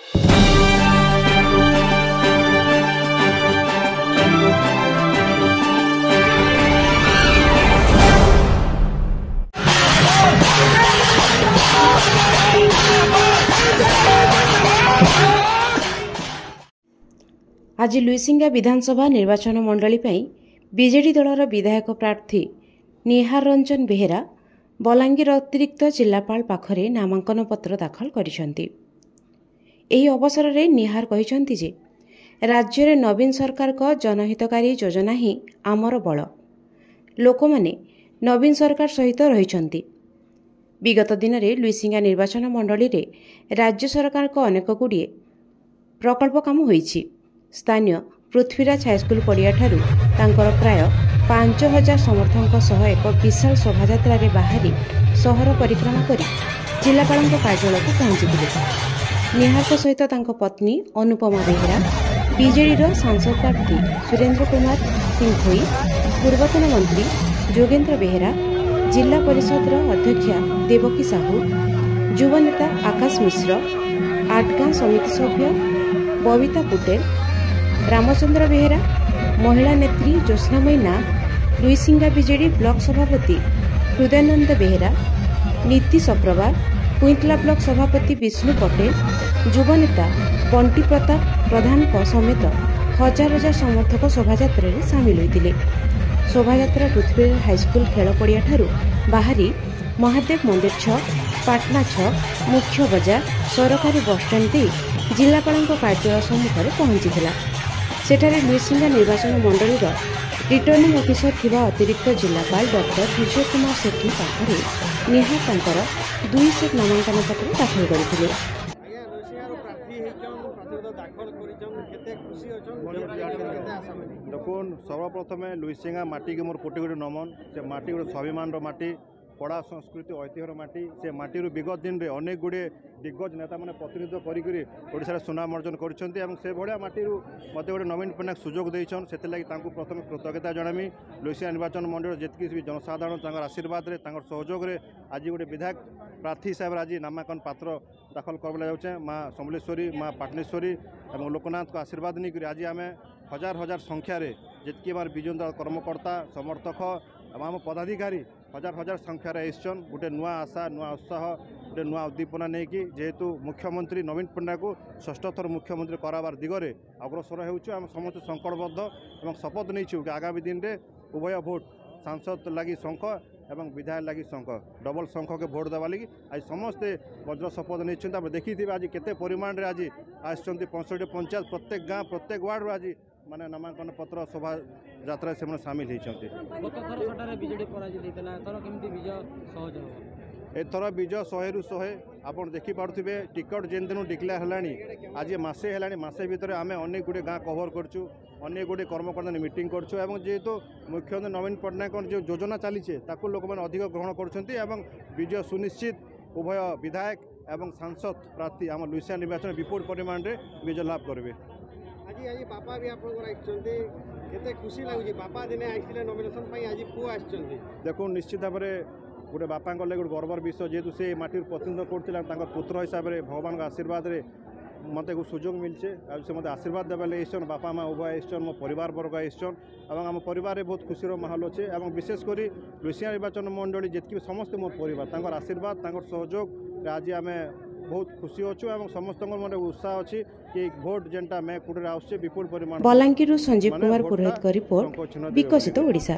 आज लुईसिंगा विधानसभा निर्वाचन मंडली बीजेडी दलर विधायक प्रार्थी निहार रंजन बेहेरा बलांगीर अतिरिक्त जिलापाल पाखरे नामांकन पत्र दाखल करिसेंती। एही अवसर में निहार कहिसेंती जे राज्य में नवीन सरकार का जनहितकारी योजना ही आमर बल। लोक माने नवीन सरकार सहित रहिसेंती। विगत दिन में लुईसिंगा निर्वाचन मंडली रे राज्य सरकार को अनेक गुड़िए प्रकल्प काम होईछि। स्थानीय पृथ्वीराज हाईस्कल पड़िया ठारू तांकर प्राय 5000 समर्थकों सह एक विशाल शोभायात्रा रे बाहरी सहर परिक्रमा कर जिलापाल कार्यालय को पहुंची। निहार सहित तांको पत्नी अनुपमा बेहेरा, बीजेडी सांसद प्रार्थी सुरेंद्र कुमार सिंह भोई, पूर्वतन मंत्री जोगेन्द्र बेहेरा, जिला परिषद अध्यक्षा देवकी साहू, युव नेता आकाश मिश्र, आटगां समिति सभ्य बबिता पुटेल, रामचंद्र बेहेरा, महिला नेत्री ज्योत्स्नामयी नाग, लुईसिंगा बीजेडी ब्लॉक सभापति हृदयानंद बेहेरा, नीति चक्रवाल, कुइंटला ब्लॉक सभापति विष्णु पटेल, युव नेता बंटी प्रताप प्रधान समेत हजार हजार समर्थक शोभायात्रा रे सामिल होते। शोभायात्रा पृथ्वीराज हाईस्कल खेल पड़िया ठारू बाहरी महादेव मंदिर छक, पाटना छक, मुख्य बजार, सरकारी बसस्टाण्ड दे जिलापाल कार्यालय सम्मुख में पहुंची। सेठारे लुईसिंगा निर्वाचन मंडली रिटर्निंग ऑफिसर थिबा अतिरिक्त जिलापाल डॉक्टर विजय कुमार सेठी पाखरे निहार तांकर 2 सेट नामांकन पत्र दाखल करथिले। देखुन सर्वप्रथम लुईसिंगा माटी के मोर कोटी कोटी नमन। से माटी गोटे स्वाभिमान माटी, कड़ा संस्कृति ऐतिह्यर माटी। से माटी विगत दिन में अनेक गुड़े दिग्गज नेता मैंने प्रतिनिधित्व कर सुनाम अर्जन कर माटी गोटे नवीन पट्टनायक सुजोग देछन। से प्रथम कृतज्ञता जनामी। लुईसिंगा निर्वाचन मंडल जितकी भी जनसाधारण आशीर्वाद सहयोग में आज गोटे विधायक प्रार्थी हिसाब से आज नामांकन पत्र दाखल कर जाऊे। माँ समलेश्वरी, माँ पाटनेश्वरी और लोकनाथ को आशीर्वाद नहीं आज आम हजार हजार संख्यार जितकी मार विजु कर्मकर्ता समर्थक आम पदाधिकारी हजार हजार संख्यार आईसन। गोटे नुआ आशा, नुआ उत्साह, गोटे नुआ उद्दीपना नहीं कि जेहेतु मुख्यमंत्री नवीन पट्टनायक को षष्ठ थर मुख्यमंत्री करार दिगरे अग्रसर होम समस्त संकल्पबद्ध और शपथ नहीं कि आगामी दिन में उभय भोट सांसद लगी शंख एवं विधायक लगी शंख डबल शंख के भोट देवा लगी आज समस्ते वज्र शपथ नहीं। देखी आज केते परिमाण रे आज आसचंती 65 पंचायत प्रत्येक गाँ प्रत्येक वार्ड आज माने नामांकन पत्र शोभा यात्रा से सामिल होती। एथर विजय 100 रु 100 आप देखिपे टिकट जेन दिन डिक्लेयर है आज मसे है मसे भितर आम अनेक गुड़े गाँ कभर करूँ, अनेक गुड़े कर्मकर्ता मीटिंग करूँ। जेहेतु मुख्यमंत्री नवीन पट्टनायक जो योजना चली लोक मैंने अधिक ग्रहण कर विजय सुनिश्चित। उभय विधायक एवं सांसद प्रार्थी आम लुईसिंगा निर्वाचन विपुल परिमाण में विजय लाभ करेंगे। आज बापा भी आप खुशी लगुच बापा दिने आसते नॉमिनेशन आज पुआ आस। देखो निश्चित भाव में गोटे बापा गोटे गर्वर विषय जेहेतु से माटी प्रतिनिधित्व कर पुत्र हिसाब से भगवान आशीर्वाद रे मत सुजोग मिलছে। से मत आशीर्वाद देवा आसन बापा माँ उभय आसन मो परिवार वर्ग आसन और आम परिवार बहुत खुशी माहौल अच्छे। और विशेषकर लुईसिंगा निर्वाचन मंडली जितकी समस्त मो परिवार आशीर्वाद सहयोग आज आम बहुत खुशी अच्छु और समस्त मन उत्साह अच्छी कि भोट जेनटा मैं कुटे आसुचे विपुल परिमाण। बलांगीर संजीव कुमार पुरोहित का रिपोर्ट विकसित ओडिशा।